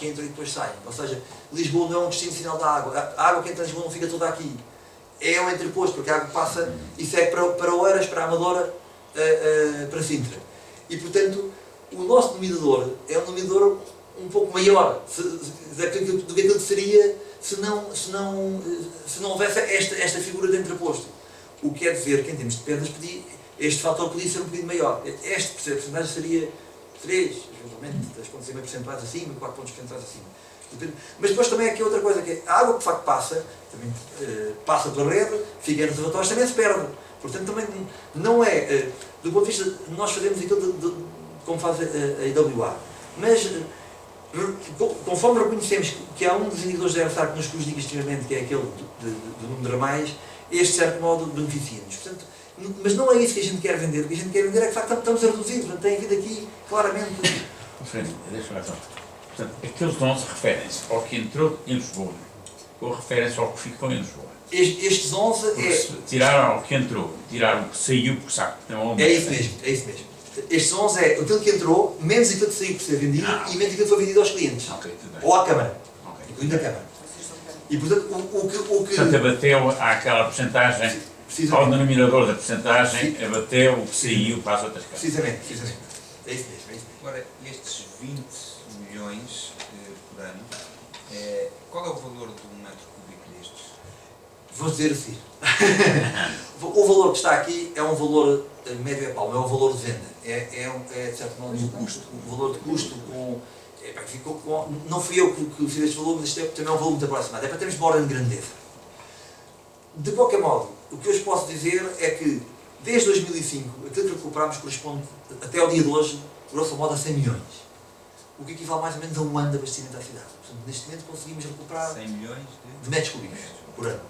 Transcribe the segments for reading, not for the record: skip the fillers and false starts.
que entram e depois saem. Ou seja, Lisboa não é um destino final da água. A água que entra em Lisboa não fica toda aqui. É um entreposto, porque a água passa e segue para Oeiras, para a Amadora, para Sintra. E, portanto, o nosso denominador é um denominador um pouco maior do que aquilo que seria se não houvesse esta figura de entreposto. O que quer dizer que, em termos de pedras, este fator podia ser um bocadinho maior. Este porcentagem seria 3, eventualmente 3,5% acima, 4 pontos percentuais acima. Mas depois também há aqui outra coisa, que é a água que de facto passa, também, passa pela rede, fica em reservatórios, também se perde. Portanto, também não é, do ponto de vista, nós fazemos aquilo como faz a IWA, mas conforme reconhecemos que há um dos indicadores da ERSAR que nos prejudica extremamente, que é aquele do número a mais, este, de certo modo, beneficia-nos. Portanto, mas não é isso que a gente quer vender. O que a gente quer vender é que, de facto, estamos a reduzir. Portanto, tem havido aqui, claramente... Deixa-me só. Portanto, aqueles 11 referem-se ao que entrou em Lisboa ou referem-se ao que ficou em Lisboa? Estes 11 porque tiraram o que entrou, tiraram o que saiu, porque sabe que não é isso mesmo, é isso mesmo. Estes 11 é aquilo que entrou, menos aquilo que saiu por ser vendido e menos aquilo que foi vendido aos clientes. Ou à Câmara. Incluindo a Câmara. E, portanto, o que... Portanto, abateu àquela porcentagem, ao denominador da porcentagem, abateu o que saiu para as outras câmaras. Precisamente. É isso mesmo. É isso mesmo. Agora, estes 20 milhões por ano, qual é o valor de um metro cúbico destes? Vou dizer assim. O valor que está aqui é um valor médio é pau, não é um valor de venda. De certo modo, o valor de custo não fui eu que fiz este valor, mas isto também é um valor muito aproximado. É para termos uma ordem de grandeza. De qualquer modo, o que eu vos posso dizer é que, desde 2005, aquilo que recuperámos corresponde, até ao dia de hoje, grosso modo, a 100 milhões. O que equivale mais ou menos a um ano de abastecimento à cidade. Portanto, neste momento conseguimos recuperar 100 milhões de metros cúbicos por ano.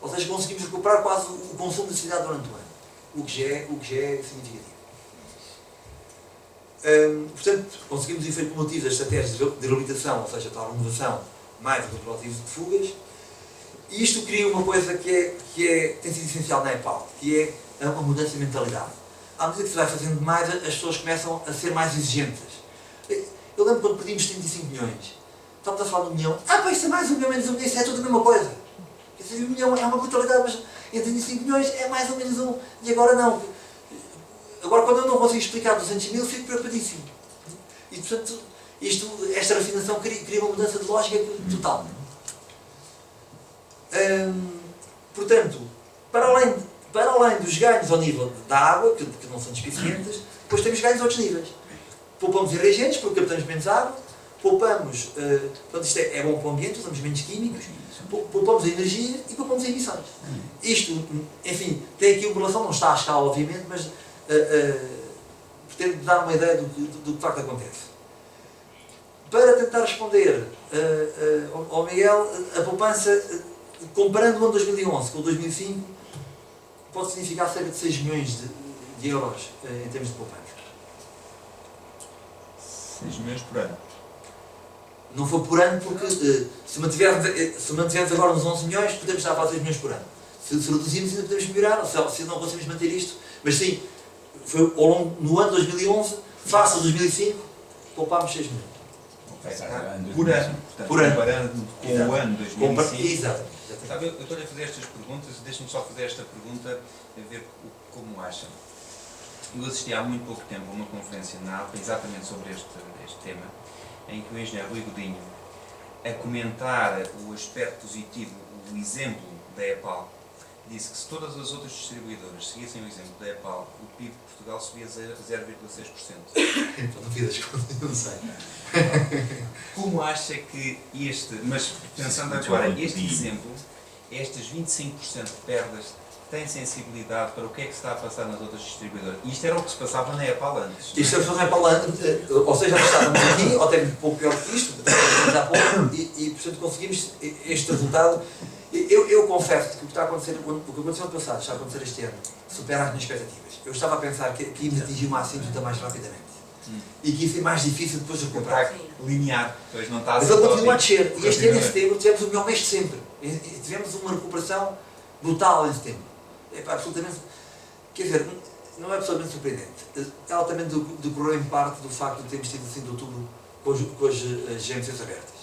Ou seja, conseguimos recuperar quase o consumo da cidade durante o ano. O que já é significativo. Portanto, conseguimos o efeito cumulativo das estratégias de reabilitação, ou seja, tal renovação, mais o controle ativo de fugas. E isto cria uma coisa que tem sido essencial na EPAL, que é uma mudança de mentalidade. À medida que se vai fazendo mais, as pessoas começam a ser mais exigentes. Eu lembro quando pedimos 35 milhões, estávamos a falar de 1 milhão. Pá, isso é mais 1 milhão, menos 1 milhão, isso é tudo a mesma coisa. Quer dizer, 1 milhão é uma brutalidade, mas entre 35 milhões é mais ou menos 1, e agora não. Agora, quando eu não consigo explicar 200 mil, fico preocupadíssimo. E, portanto, esta refinação cria uma mudança de lógica total. Portanto, para além dos ganhos ao nível da água, que não são despicientes, depois temos ganhos a outros níveis. Poupamos em reagentes, porque captamos menos água, poupamos, portanto, isto é bom para o ambiente, usamos menos químicos, poupamos a energia e poupamos em emissões. Isto, enfim, tem aqui uma relação, não está à escala, obviamente, mas pretende dar uma ideia do que de facto acontece. Para tentar responder ao Miguel, a poupança, comparando o ano 2011 com o 2005, pode significar cerca de 6 milhões de euros em termos de poupança. 6 milhões por ano? Não foi por ano porque se mantivermos agora nos 11 milhões, podemos estar a fazer 6 milhões por ano. Se reduzirmos, ainda podemos melhorar, se não conseguimos manter isto. Mas sim, foi ao longo, no ano 2011, face a 2005, poupámos 6 milhões. Por ano, portanto, por ano. Comparando com o ano 2005. Exato. Sabe, eu estou-lhe a fazer estas perguntas, deixe-me só fazer esta pergunta, a ver como acham. Eu assisti há muito pouco tempo a uma conferência na APA exatamente sobre este tema, em que o engenheiro Rui Godinho, a comentar o aspecto positivo, o exemplo da EPAL, disse que se todas as outras distribuidoras seguissem o exemplo da EPAL, o PIB de Portugal subia 0,6%. Então não fiz as contas, não sei. Como acha que mas pensando agora, este exemplo, estas 25% de perdas, tem sensibilidade para o que é que se está a passar nas outras distribuidoras? Isto era o que se passava na EPAL antes. Isto é o que se passava na EPAL antes, ou seja, já estávamos aqui, ou até um pouco pior que isto, há pouco, e portanto conseguimos este resultado. Eu confesso que o que está a acontecer, o que aconteceu no passado, está a acontecer este ano, supera as minhas expectativas. Eu estava a pensar que íamos atingir uma assíntota mais rapidamente. E que ia ser mais difícil depois de recuperar. Linear, pois não está a mas ele continua a descer. E este ano, em setembro, tivemos o melhor mês de sempre. Tivemos uma recuperação brutal em setembro. É absolutamente. Quer dizer, não é absolutamente surpreendente. Ela também decorreu em parte do facto de termos tido assim de outubro com as GMCs abertas.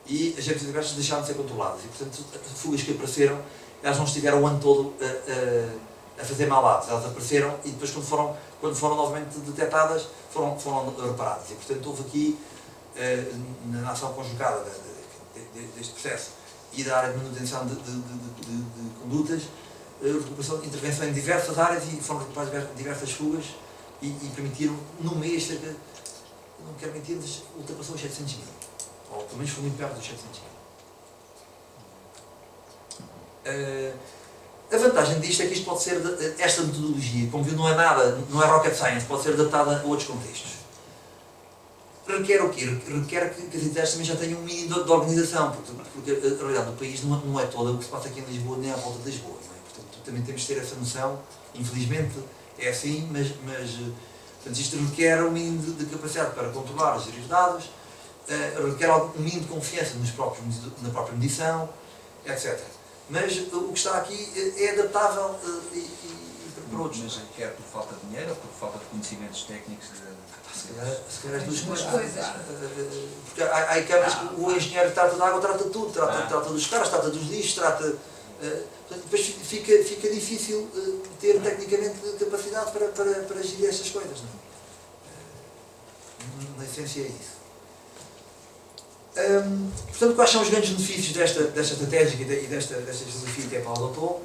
E as GMCs abertas deixaram de ser controladas. E, portanto, as fugas que apareceram, elas não estiveram o ano todo a fazer malados. Elas apareceram e depois, quando foram novamente detectadas, foram reparadas. E, portanto, houve aqui, na ação conjugada deste processo e da área de manutenção de condutas, recuperação de intervenção em diversas áreas e foram recuperadas diversas fugas e permitiram, no mês, cerca, não quero mentir, ultrapassou os 700 mil. Ou pelo menos foi muito perto dos 700 mil. A vantagem disto é que isto pode ser, esta metodologia, como viu, não é rocket science, pode ser adaptada a outros contextos. Requer o quê? Requer que as entidades também já tenham um mínimo de organização, porque a realidade do país não é toda o que se passa aqui em Lisboa, nem à volta de Lisboa. Não é? Portanto, também temos de ter essa noção, infelizmente é assim, mas portanto, isto requer um mínimo de capacidade para controlar e gerir os dados, requer um mínimo de confiança na própria medição, etc. Mas o que está aqui é adaptável para outros. Mas requer por falta de dinheiro ou por falta de conhecimentos técnicos? Se calhar as duas coisas. Porque há câmaras que o engenheiro trata da água, trata de tudo, trata dos caras, trata dos lixos, depois fica difícil ter tecnicamente capacidade para gerir estas coisas. Não é? Na essência é isso. Portanto, quais são os grandes benefícios desta estratégia e desta filosofia que a Paula adotou?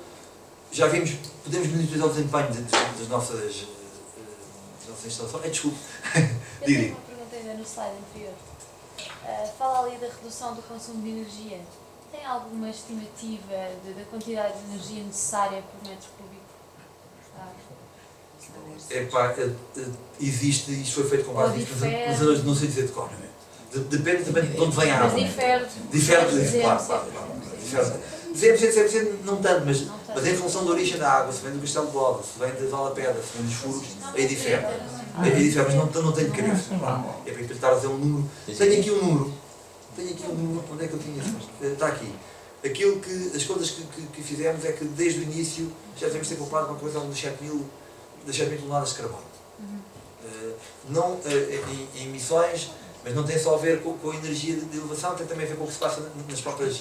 Já vimos, podemos monitorizar o desempenho das nossas instalações. Desculpe. Eu tenho uma pergunta ainda no slide anterior. Fala ali da redução do consumo de energia. Tem alguma estimativa da quantidade de energia necessária por metro cúbico? Existe, isto foi feito com base nisso, mas não sei dizer de cor. Depende também de onde vem a água. Mas difere, claro. Dizemos não tanto, mas em função da origem da água, se vem do Castelo de Bode, se vem de Valapedra, se vem dos furos, aí difere. Mas não tenho cabeça. É para tentar dizer um número. Tenho aqui um número, onde é que eu tinha isso? Está aqui. As contas que fizemos é que desde o início já devemos ter poupado uma coisa dos 7.000 toneladas de carbono. Não em emissões, mas não tem só a ver com a energia de elevação, tem também a ver com o que se passa nas próprias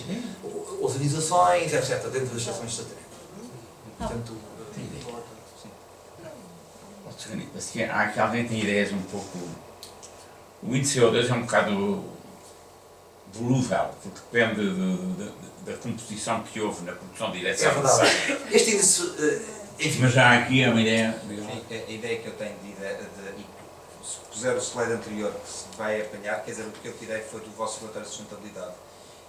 ozonizações, etc., dentro das estações de tratamento. Portanto, há aqui alguém que tem ideias um pouco... O índice CO2 é um bocado volúvel, porque depende da composição que houve na produção de direção. É verdade. Este índice, enfim... Mas já aqui é uma ideia... A ideia que eu tenho se puser o slide anterior que se vai apanhar, quer dizer, o que eu tirei foi do vosso relatório de sustentabilidade.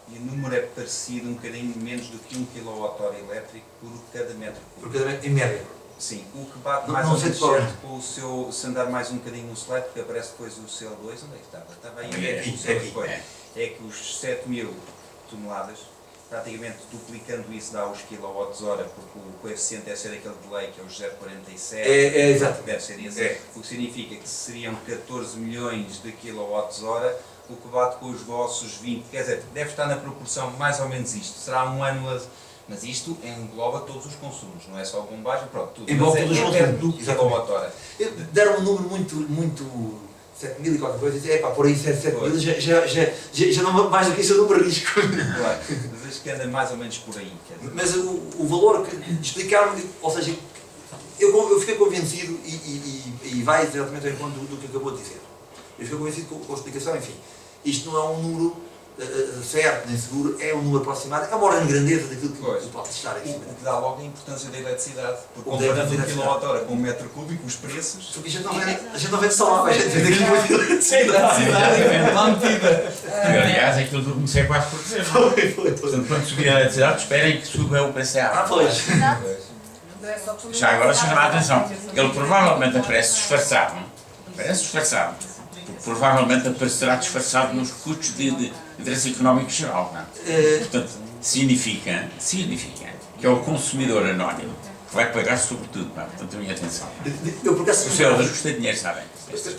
E o número é parecido, um bocadinho menos do que 1 kWh elétrico por cada metro cúbico. Por cada metro, em média. Sim, o que bate mais ou menos certo com o seu, se andar mais um bocadinho no slide, porque aparece depois o CO2, onde é que estava? Estava aí, é que os 7.000 toneladas, praticamente duplicando isso dá os kWh, porque o coeficiente deve ser aquele delay que é os 0,47. Exato. Deve ser esse. O que significa que seriam 14 milhões de kWh, o que bate com os vossos 20. Quer dizer, deve estar na proporção mais ou menos isto. Será um ano, mas isto engloba todos os consumos, não é só a bombagem, pronto, tudo. Engloba todos os consumos. Do kWh. Deram um número muito 7.000 e qualquer coisa, e por aí 7.000 já não mais do que isso eu não arrisco. Claro, mas acho que anda mais ou menos por aí. Mas o valor que explicaram, ou seja, eu fiquei convencido e vai exatamente ao encontro do que acabou de dizer. Eu fiquei convencido com a explicação, enfim, isto não é um número certo nem seguro, é um número aproximado, é uma ordem de grandeza daquilo que pode estar aqui. O que dá logo a importância da eletricidade, porque comparando 1 kWh com 1 metro cúbico, os preços... Porque a gente não vende só lá, a gente vende aqui muito eletricidade, lá metida. Aliás, é aquilo que eu comecei quase por dizer. Portanto, quando subir a eletricidade, esperem que suba o preço da água. Já agora chama a atenção, ele provavelmente aparece disfarçado, porque provavelmente aparecerá disfarçado nos custos de interesse económico geral, não é? Portanto, significa que é o consumidor anónimo que vai pagar sobre tudo, não é? Portanto, tenham atenção. Eu por acaso... Os senhores custam dinheiro, sabem? Peço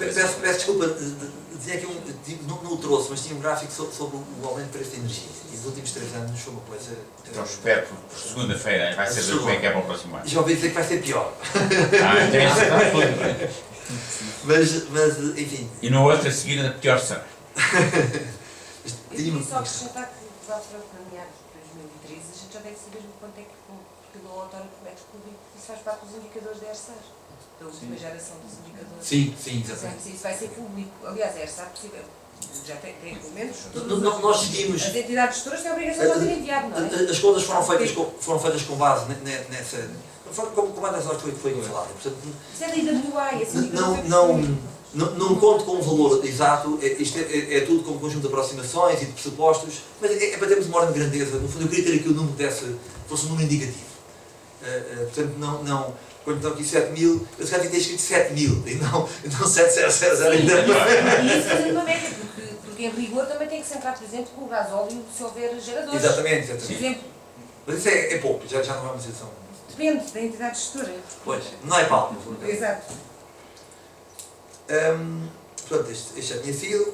desculpa, tinha aqui não o trouxe, mas tinha um gráfico sobre o aumento de preço de energia. E nos últimos 3 anos foi uma coisa... Então espero por segunda-feira vai ser como é que é para o próximo ano. Já ouvi dizer que vai ser pior. Então Mas, enfim. E no outro a seguir a pior será. Eu queria só acrescentar que, já para meados de 2013, a gente já deve saber quanto é que o portador autónomo é descobrido. Isso faz parte dos indicadores da ERSAR, da última geração dos indicadores. Sim, exatamente. Portanto, isso vai ser público. Aliás, a ERSAR já tem pelo menos. Nós seguimos. As entidades gestoras têm a obrigação de fazer enviado, não é? As contas foram feitas com base nessa. Como é nessa que foi falado. Isso é da IWA, esse não conto com um valor exato, isto é tudo como conjunto de aproximações e de pressupostos, mas é para termos uma ordem de grandeza. No fundo, eu queria ter aqui o número fosse um número indicativo. Portanto, não, quando estão aqui 7.000, eu se calhar tinha que ter escrito 7.000 e não 7.000 ainda. E isso fazendo uma média, porque em rigor também tem que se entrar, por exemplo, com o gasóleo se houver geradores. Exatamente. Por exemplo, mas isso é pouco, já não é uma situação. depende da entidade gestora. Pois, não é pau. Exato. Portanto, este já tinha sido.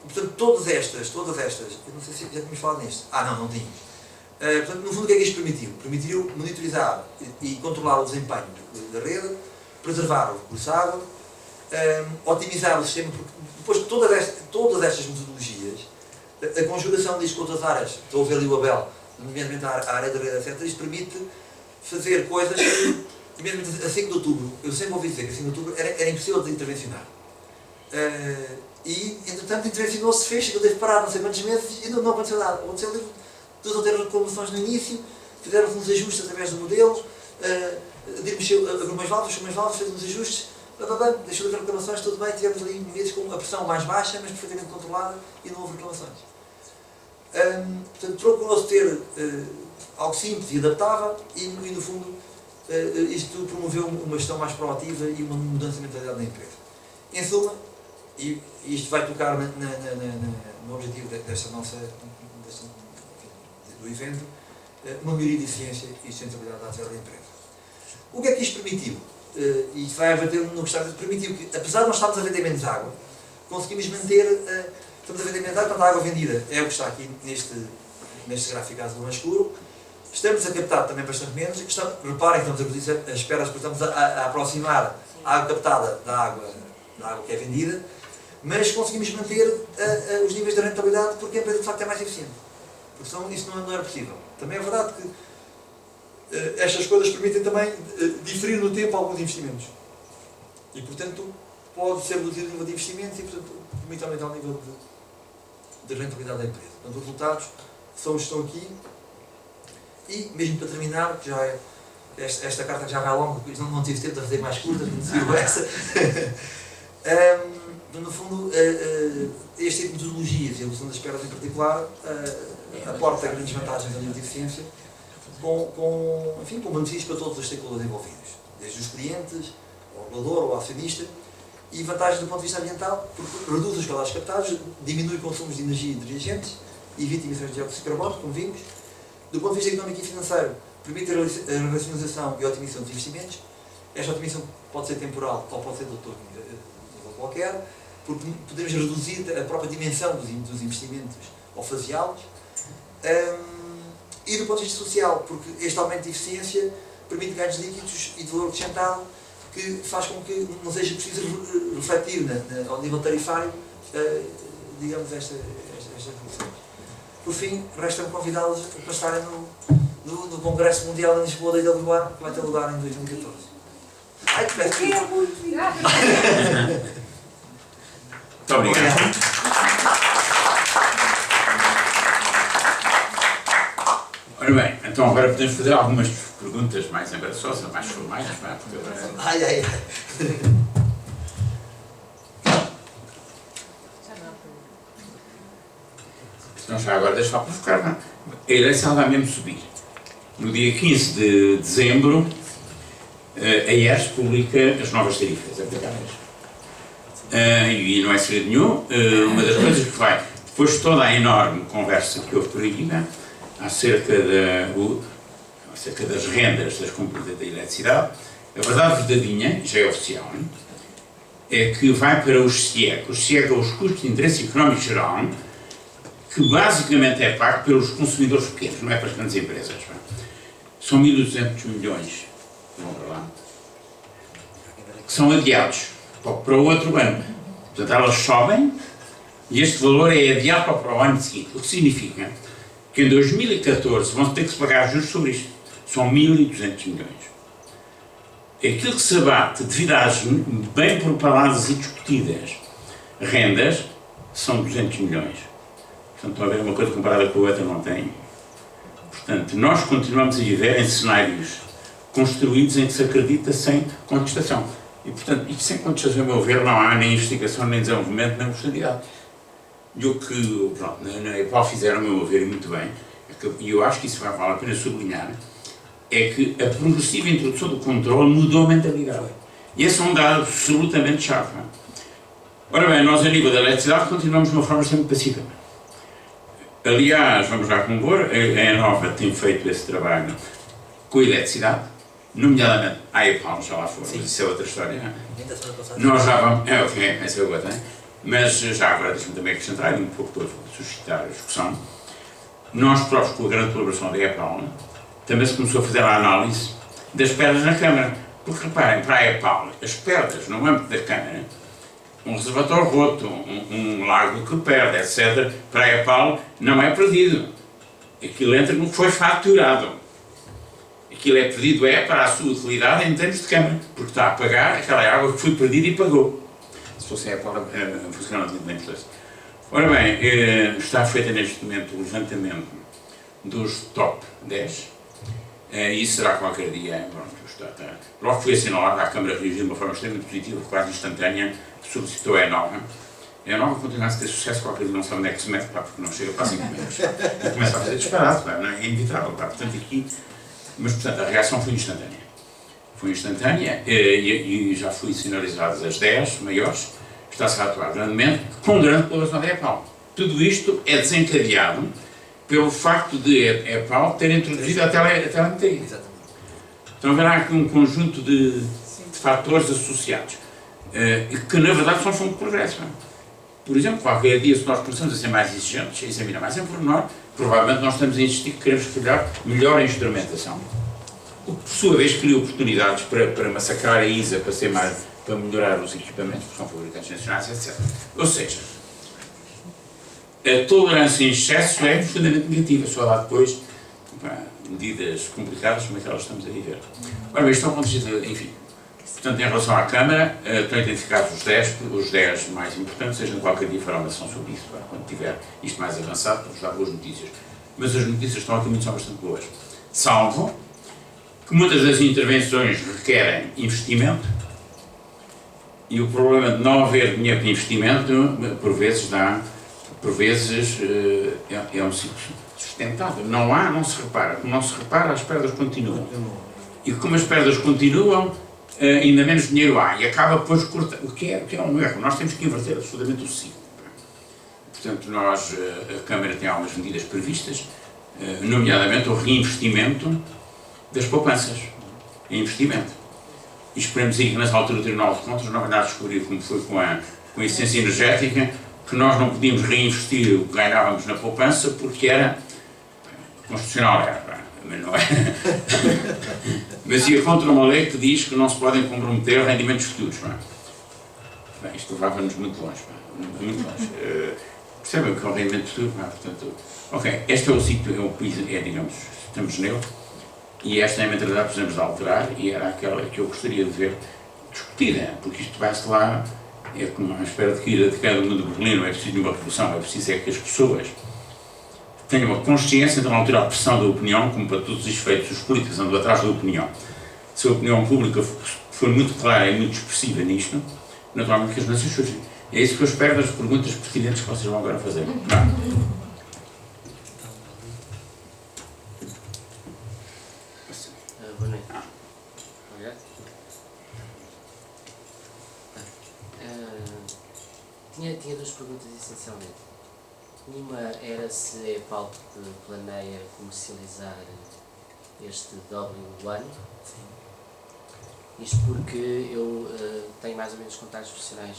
Portanto, todas estas, eu não sei se já tínhamos falado nisto. Não tínhamos. Portanto, no fundo, o que é que isto permitiu? Permitiu monitorizar e controlar o desempenho da rede, preservar o recurso de água, otimizar o sistema, porque depois de todas estas metodologias, a conjugação disto com outras áreas, estou a ver ali o Abel, nomeadamente a área da rede, etc., isto permite fazer coisas que, mesmo a 5 de outubro, eu sempre ouvi dizer que a 5 de outubro era impossível de intervencionar. E, entretanto, intervencionou-se, fez, eu devo parar não sei quantos meses e não aconteceu nada. Aconteceu ali, todos a ter reclamações no início, fizeram-se uns ajustes através do modelo, abriu umas válvulas, fez uns ajustes, deixou de haver reclamações, tudo bem, tivemos ali meses com a pressão mais baixa, mas perfeitamente controlada e não houve reclamações. Portanto, procurou-se ter algo simples e adaptável e no fundo, isto promoveu uma gestão mais proativa e uma mudança de mentalidade da empresa. Em suma, e isto vai tocar no objetivo do evento, uma melhoria de eficiência e sustentabilidade da atividade da empresa. O que é que isto permitiu? E isto vai abater no que está permitiu que, apesar de nós estarmos a vender menos água, conseguimos manter, estamos a vender menos água, portanto a água vendida é o que está aqui neste gráfico azul mais escuro. Estamos a captar também bastante menos, reparem que estamos a reduzir as esperas, porque estamos a aproximar a água captada da água que é vendida, mas conseguimos manter os níveis de rentabilidade porque a empresa de facto é mais eficiente. Porque senão isso não era possível. Também é verdade que estas coisas permitem também diferir no tempo alguns investimentos. E portanto pode ser reduzido o nível de investimentos e portanto permite aumentar o nível de rentabilidade da empresa. Portanto, os resultados são os que estão aqui. E mesmo para terminar, que já é esta carta que já vai longa, porque não tive tempo de fazer mais curta, não decidiu essa. No fundo, este tipo de metodologias e a redução das esperas em particular aporta grandes vantagens a nível de eficiência com benefícios para todos os stakeholders envolvidos, desde os clientes, ao regulador, ao acionista, e vantagens do ponto de vista ambiental, porque reduz os caudais captados, diminui consumos de energia e de reagentes, evita emissões de dióxido de carbono, como vimos. Do ponto de vista económico e financeiro, permite a racionalização e a otimização dos investimentos. Esta otimização pode ser temporal ou pode ser de nível qualquer, porque podemos reduzir a própria dimensão dos investimentos ou faseá-los. E do ponto de vista social, porque este aumento de eficiência permite ganhos líquidos e de valor acrescentado, que faz com que não seja preciso refletir ao nível tarifário, digamos, estas funções. Por fim, resta-me convidá-los para estarem no Congresso Mundial de Lisboa da IWA, que vai ter lugar em 2014. Ai, que peço desculpa. Muito obrigada. Muito obrigado. Ora bem, então agora podemos fazer algumas perguntas mais embaraçosas, mais formais, não é? Porque agora... Ai. Então já agora deixa eu provocar, não? A eleição vai mesmo subir. No dia 15 de dezembro, a IERS publica as novas tarifas aplicáveis. E não é segredo nenhum, uma das coisas que vai, depois de toda a enorme conversa que houve por aí, acerca das rendas das compras da eletricidade, a verdade verdadeira, já é oficial, é que vai para os CIEC. Os CIEC são os custos de interesse económico geral, que basicamente é pago pelos consumidores pequenos, não é para as grandes empresas. São 1.200 milhões que vão para lá. são adiados para o outro ano. Portanto, elas sobem e este valor é adiado para o ano seguinte. O que significa que em 2014 vão ter que se pagar juros sobre isto. São 1.200 milhões. Aquilo que se abate devido às bem propaladas e discutidas rendas são 200 milhões. Portanto, estão a ver uma coisa comparada com a outra, não tem. Portanto, nós continuamos a viver em cenários construídos em que se acredita sem contestação. E, portanto, e sem contestação, a meu ver, não há nem investigação, nem desenvolvimento, nem oportunidade. E o que, pronto, na EPAL fizeram, a meu ver, e muito bem, e eu acho que isso vale a pena sublinhar, é que a progressiva introdução do controle mudou a mentalidade. E esse é um dado absolutamente chave. Ora bem, nós a nível da eletricidade continuamos de uma forma sempre passiva. Aliás, vamos já compor, a Enova tem feito esse trabalho com a eletricidade, nomeadamente a EPAL, já lá foi, mas isso é outra história. Nós já vamos, essa é outra, mas já agora deixa-me também acrescentar, um pouco para suscitar a discussão, nós próprios, com a grande colaboração da EPAL, também se começou a fazer a análise das perdas na Câmara. Porque reparem, para a EPAL, as perdas no âmbito da Câmara, um reservatório roto, um lago que perde, etc., para a EPAL não é perdido. Aquilo entra no que foi faturado. Aquilo é perdido para a sua utilidade em termos de Câmara, porque está a pagar aquela água que foi perdida e pagou. Se fosse a EPAL, funcionava de importância. Ora bem, está feito neste momento o levantamento dos top 10. Isso será qualquer dia, logo foi assinalado, a Câmara reagiu de uma forma extremamente positiva, quase instantânea, solicitou a Enova. A Enova continua a ter sucesso, qualquer dia não sabe onde é que se mete, porque não chega para 5 meses. E começa a fazer disparado, não é inevitável. Portanto, aqui, mas, portanto, a reação foi instantânea. Foi instantânea e já foi sinalizadas as 10 maiores, está-se a atuar grandemente, com grande colaboração da EPAL. Tudo isto é desencadeado pelo facto de a EPAL ter introduzido a telemetria. Então haverá aqui um conjunto de fatores associados, que na verdade são fonte de progresso. Por exemplo, qualquer dia, se nós começamos a ser mais exigentes, a examinar mais em pormenor, provavelmente nós estamos a insistir que queremos criar melhor instrumentação, o que por sua vez cria oportunidades para massacrar a ISA, para melhorar os equipamentos, porque são fabricantes nacionais, etc. Ou seja, a tolerância em excesso é profundamente negativa, só lá depois medidas complicadas como aquelas que estamos a viver. Ora bem, isto é um ponto de vista, enfim. Portanto, em relação à Câmara, estão identificados os 10 mais importantes, seja qualquer dia fará uma sessão sobre isso, quando tiver isto mais avançado, para vos dar boas notícias. Mas as notícias estão aqui muito, são bastante boas. Salvo que muitas das intervenções requerem investimento, e o problema de não haver dinheiro para investimento, por vezes é um ciclo sustentável. Não há, não se repara. Como não se repara, as perdas continuam. E como as perdas continuam, ainda menos dinheiro há. E acaba depois cortando. O que é um erro. Nós temos que inverter absolutamente o ciclo. Portanto, a Câmara tem algumas medidas previstas, nomeadamente o reinvestimento das poupanças. Investimento. E esperemos aí que nessa altura do Tribunal de Contas não venha a descobrir, como foi com a eficiência energética, que nós não podíamos reinvestir o que ganhávamos na poupança porque era constitucional, mas não é. Mas ia contra uma lei que diz que não se podem comprometer rendimentos futuros. Bem, isto levava-nos muito longe. Muito longe. Percebem o que é o rendimento futuro? Portanto, ok, este é o sítio, digamos, estamos nele, e esta é a mentalidade que precisamos de alterar, e era aquela que eu gostaria de ver discutida, porque isto vai-se lá. É como à espera de que ir a cada mundo de Berlim, não é preciso uma revolução, é preciso que as pessoas tenham uma consciência de não altura a pressão da opinião, como para todos os efeitos, os políticos andam atrás da opinião. Se a opinião pública for muito clara e muito expressiva nisto, naturalmente que as doenças surgem. É isso que eu espero das perguntas pertinentes que vocês vão agora fazer. Boa noite. Obrigado. Tinha duas perguntas essencialmente. Uma era se a EPAL planeia comercializar este W1. Sim. Isto porque eu tenho mais ou menos contactos profissionais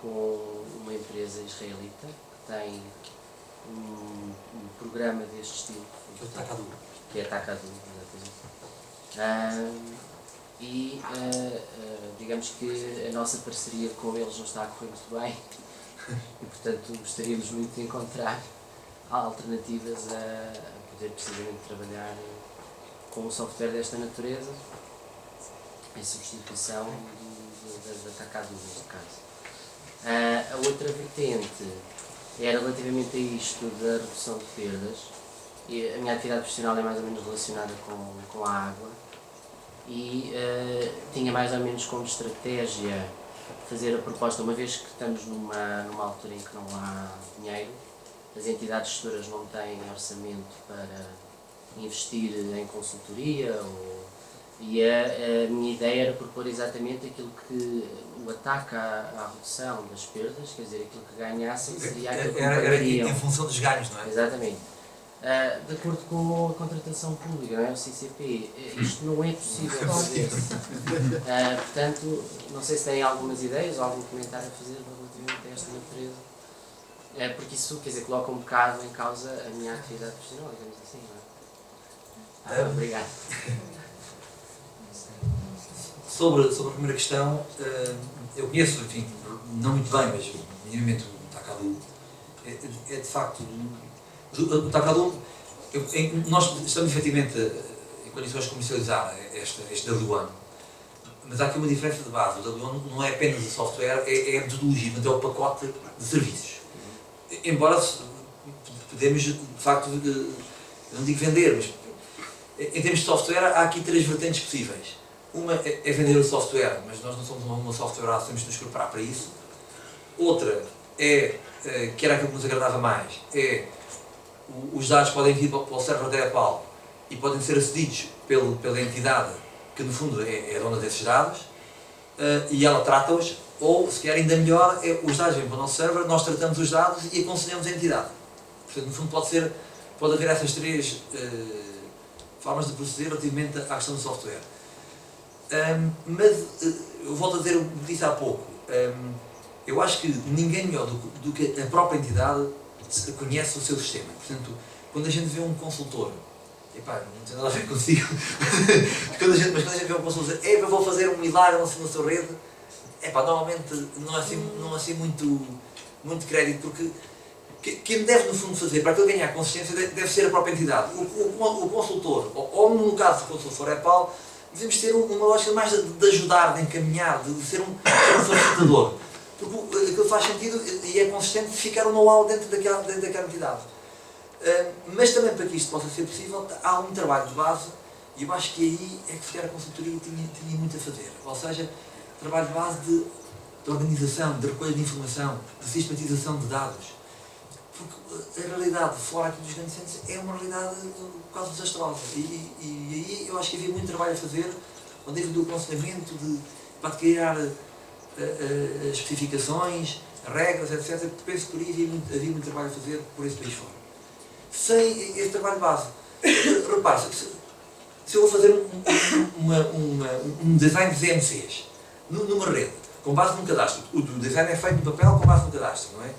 com uma empresa israelita que tem um programa deste estilo. Que é a Takadu. e digamos que a nossa parceria com eles não está a correr muito bem e portanto gostaríamos muito de encontrar alternativas a poder precisamente trabalhar com um software desta natureza em substituição da Takadu, neste caso. A outra vertente era relativamente a isto da redução de perdas. E a minha atividade profissional é mais ou menos relacionada com a água e tinha mais ou menos como estratégia fazer a proposta, uma vez que estamos numa altura em que não há dinheiro, as entidades gestoras não têm orçamento para investir em consultoria, e a minha ideia era propor exatamente aquilo que o ataque à redução das perdas, quer dizer, aquilo que ganhassem seria aquilo que era em função dos ganhos, não é? Exatamente. De acordo com a contratação pública, não é? O CCP, isto não é possível fazer. Portanto, não sei se têm algumas ideias ou algum comentário a fazer relativamente a esta natureza, porque isso, quer dizer, coloca um bocado em causa a minha atividade profissional, digamos assim, não é? Obrigado. Sobre a primeira questão, eu conheço, enfim, não muito bem, mas minimamente o Takadu é de facto. O Takadu, nós estamos efetivamente em condições de comercializar este W1, mas há aqui uma diferença de base. O W1 não é apenas o software, é a metodologia, mas é o pacote de serviços. Embora podemos, de facto, não digo vender, mas em termos de software há aqui três vertentes possíveis. Uma é vender o software, mas nós não somos uma software house, temos de nos preparar para isso. Outra é, que era aquilo que nos agradava mais, os dados podem vir para o server da Apple e podem ser acedidos pela entidade que no fundo é a dona desses dados, e ela trata-os, ou se quer ainda melhor, os dados vêm para o nosso server, nós tratamos os dados e aconselhamos a entidade. Portanto, no fundo pode haver essas três formas de proceder relativamente à questão do software. Mas eu volto a dizer o que disse há pouco, eu acho que ninguém melhor do que a própria entidade conhece o seu sistema. Portanto, quando a gente vê um consultor, epá, não tem nada a ver consigo, mas quando a gente vê um consultor dizer, eu vou fazer um milagre na sua rede, epá, normalmente não é assim muito crédito, porque quem deve no fundo fazer para aquilo ganhar consistência deve ser a própria entidade. O consultor, ou no caso do consultor Apple, devemos ter uma lógica mais de ajudar, de encaminhar, de ser um facilitador. Porque aquilo faz sentido e é consistente de ficar um know-how dentro daquela entidade. Mas também para que isto possa ser possível, há um trabalho de base, e eu acho que aí é que se calhar a consultoria tinha muito a fazer. Ou seja, trabalho de base de organização, de recolha de informação, de sistematização de dados. Porque a realidade fora aqui dos grandes centros é uma realidade quase desastrosa. E aí eu acho que havia muito trabalho a fazer, ao nível do aconselhamento, para criar especificações, regras, etc. Penso que por aí havia muito trabalho a fazer por esse país fora. Sem esse trabalho de base, repare, se eu vou fazer um design de ZMCs numa rede, com base num cadastro, o design é feito no papel com base num cadastro, não é?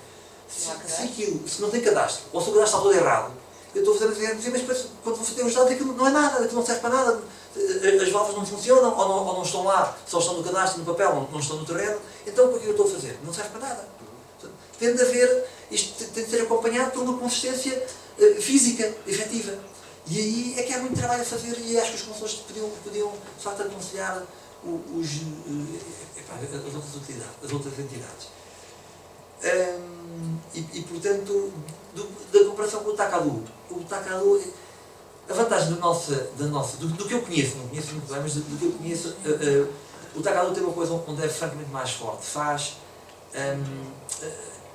Se não tem cadastro, ou se o cadastro está todo errado, eu estou a fazer ZMC, mas depois, quando vou fazer os dados, aquilo não é nada, aquilo não serve para nada. As válvulas não funcionam, ou não estão lá, só estão no cadastro, no papel, não estão no terreno, então o que eu estou a fazer? Não serve para nada. Tem de haver, isto tem de ser acompanhado por uma consistência física, efetiva. E aí é que há muito trabalho a fazer, e acho que os consultores podiam de facto aconselhar as outras entidades. E portanto, da comparação com o Takadu, a vantagem do que eu conheço, não conheço muito bem, mas do que eu conheço, o Takadu tem uma coisa onde é francamente mais forte, faz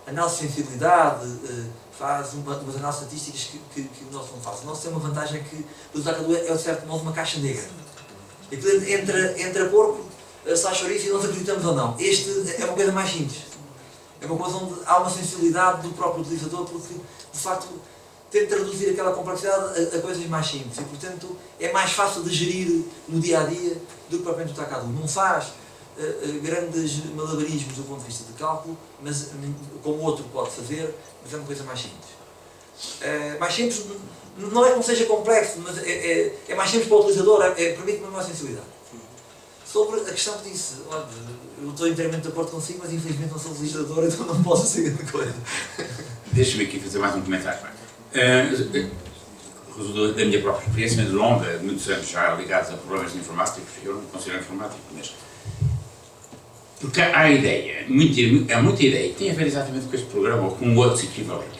análise de sensibilidade, faz umas análises estatísticas que o nosso não faz. O nosso tem uma vantagem que o Takadu é de certo modo uma caixa negra. Entra porco, sai chouriço e nós acreditamos ou não. Este é uma coisa mais simples. É uma coisa onde há uma sensibilidade do próprio utilizador, porque de facto tenta reduzir aquela complexidade a coisas mais simples e portanto é mais fácil de gerir no dia a dia do que propriamente o Takadu. Não faz grandes malabarismos do ponto de vista de cálculo, mas como o outro pode fazer, mas é uma coisa mais simples. Mais simples, não é que não seja complexo, mas é mais simples para o utilizador, permite uma maior sensibilidade. Sobre a questão que disse, olha, eu estou inteiramente de acordo consigo, mas infelizmente não sou legislador, então não posso ser grande coisa. Deixa-me aqui fazer mais um comentário. Resulta da minha própria experiência longa, de muitos anos já ligados a problemas informáticos, eu não me considero informático, mas... Porque há a ideia, há muita ideia, que tem a ver exatamente com este programa ou com outros equivalentes.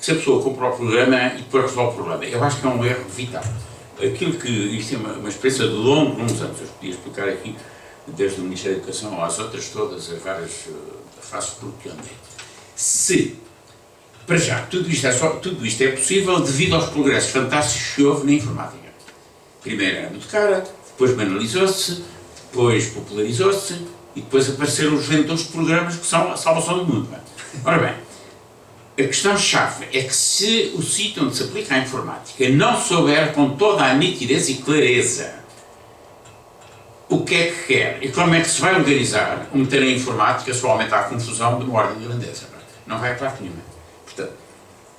Se a pessoa compra o programa e depois resolve o problema, eu acho que é um erro vital. Aquilo que, isto é uma experiência de longos anos, eu podia explicar aqui, desde o Ministério da Educação às outras todas, as várias fases por que andei. Se, para já, tudo isto é possível devido aos progressos fantásticos que houve na informática. Primeiro era muito cara, depois banalizou-se, depois popularizou-se e depois apareceram os vendedores de programas que são a salvação do mundo. Ora bem, a questão-chave é que se o sítio onde se aplica a informática não souber com toda a nitidez e clareza o que é que quer e como é que se vai organizar o meter a informática, só aumentar a confusão de uma ordem de grandeza. Não vai a parte nenhuma. Portanto,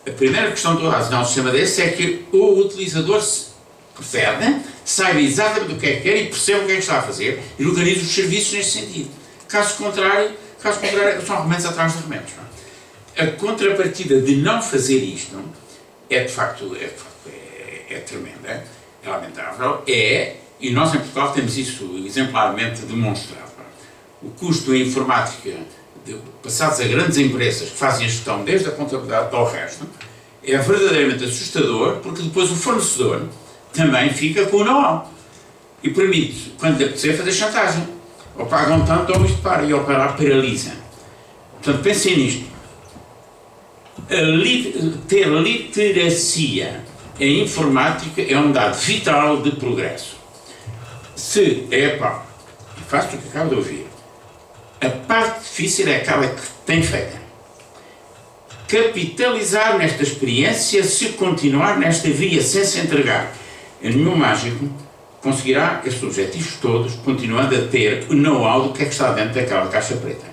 a primeira questão toda a desenhar um sistema desse é que o utilizador saiba exatamente o que é que quer e perceba o que é que está a fazer e organize os serviços neste sentido. Caso contrário são remendos atrás de remendos. A contrapartida de não fazer isto é de facto tremenda, é lamentável, e nós em Portugal temos isso exemplarmente demonstrado. O custo em informática, passados a grandes empresas que fazem a gestão desde a contabilidade ao resto, é verdadeiramente assustador, porque depois o fornecedor também fica com o know-how e permite, quando lhe apetecer, fazer chantagem. Ou pagam tanto ou isto para, e ao parar paralisa. Portanto, pensem nisto. Ter literacia em informática é um dado vital de progresso. Faço o que acabo de ouvir. A parte difícil é aquela que tem feita. Capitalizar nesta experiência, se continuar nesta via sem se entregar a nenhum mágico, conseguirá estes objetivos todos, continuando a ter o know-how do que é que está dentro daquela caixa preta.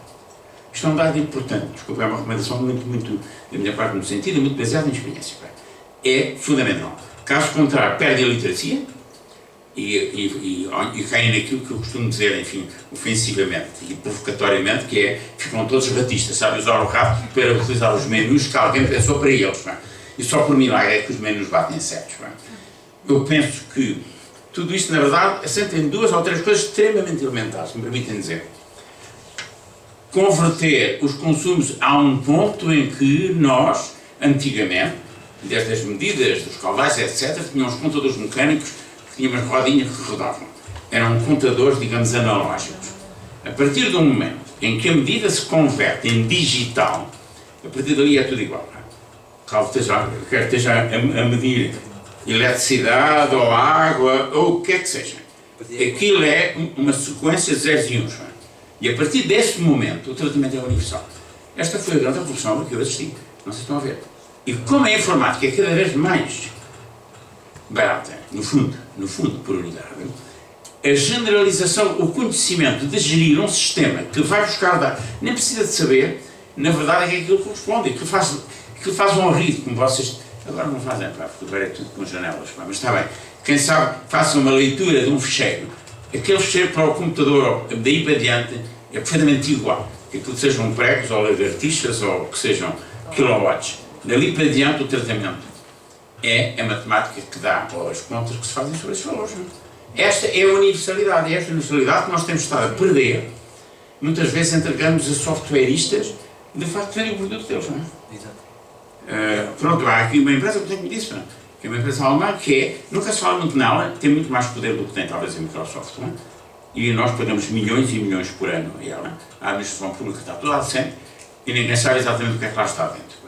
Isto é um dado importante, desculpa, é uma recomendação muito, da minha parte, no sentido, muito baseada em experiência. É fundamental. Caso contrário, perde a literacia e caem naquilo que eu costumo dizer, enfim, ofensivamente e provocatoriamente, que é, ficam todos ratistas, sabem usar o rato para utilizar os menus que alguém pensou para eles. E só por milagre é que os menus batem certos. Eu penso que tudo isto, na verdade, assenta em duas ou três coisas extremamente elementares, se me permitem dizer. Converter os consumos a um ponto em que nós, antigamente, desde as medidas dos caudais, etc., tínhamos contadores mecânicos que tinham umas rodinhas que rodavam. Eram contadores, digamos, analógicos. A partir do momento em que a medida se converte em digital, a partir dali é tudo igual. Quer esteja a medir eletricidade ou água ou o que é que seja. Aquilo é uma sequência de zeros e uns. E a partir desse momento, o tratamento é universal. Esta foi a grande revolução a que eu assisti. Não se estão a ver. E como a informática é cada vez mais barata, no fundo, por unidade, a generalização, o conhecimento de gerir um sistema que vai buscar dados, nem precisa de saber, na verdade é que aquilo corresponde, que faz um rir, como vocês, agora não fazem, porque agora é tudo com janelas, mas está bem. Quem sabe, faça uma leitura de um ficheiro. Aquele ficheiro para o computador, daí para diante, é perfeitamente igual. Que aquilo sejam pregos ou lagartixas ou que sejam kilowatts. Dali para diante o tratamento é a matemática que dá, ou as contas que se fazem sobre esses valores. Esta é a universalidade, esta universalidade que nós temos estado a perder, muitas vezes entregamos a softwareistas, de facto vendem o produto deles, não é? Exato. Pronto, há aqui uma empresa que me disse, que é uma empresa alemã que nunca se fala muito nela, tem muito mais poder do que tem talvez a Microsoft, não é? E nós pagamos milhões e milhões por ano a ela, a administração pública está toda decente e ninguém sabe exatamente o que é que lá está dentro.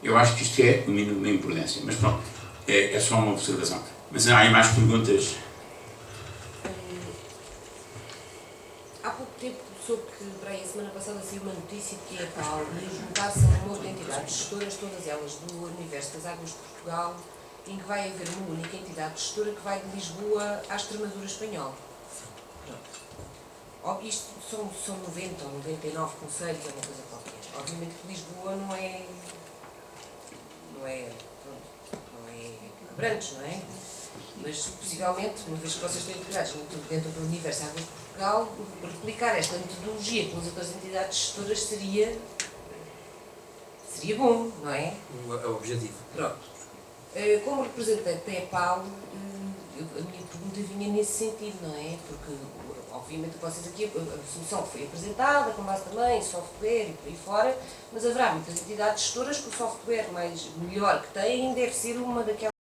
Eu acho que isto é o mínimo de imprudência, mas pronto, é só uma observação. Mas há aí mais perguntas? Há pouco tempo soube que, para aí, a semana passada, saiu uma notícia de que a EPAL ia juntar-se a uma outra entidade, gestoras, todas elas do Universo das Águas de Portugal, em que vai haver uma única entidade gestora que vai de Lisboa à Extremadura espanhola. Isto são 90 ou 99 conselhos, é uma coisa qualquer. Obviamente que Lisboa não é Abrantes, não é? Mas, possivelmente, uma vez que vocês estão integrados dentro do Universo Águas de Portugal, replicar esta metodologia com as outras entidades gestoras seria bom, não é? É o objetivo. Pronto. Como representante da EPAL, a minha pergunta vinha nesse sentido, não é? Porque, obviamente, vocês aqui, a solução que foi apresentada, com base também em software e por aí fora, mas haverá muitas entidades gestoras que o software melhor que têm deve ser uma daquelas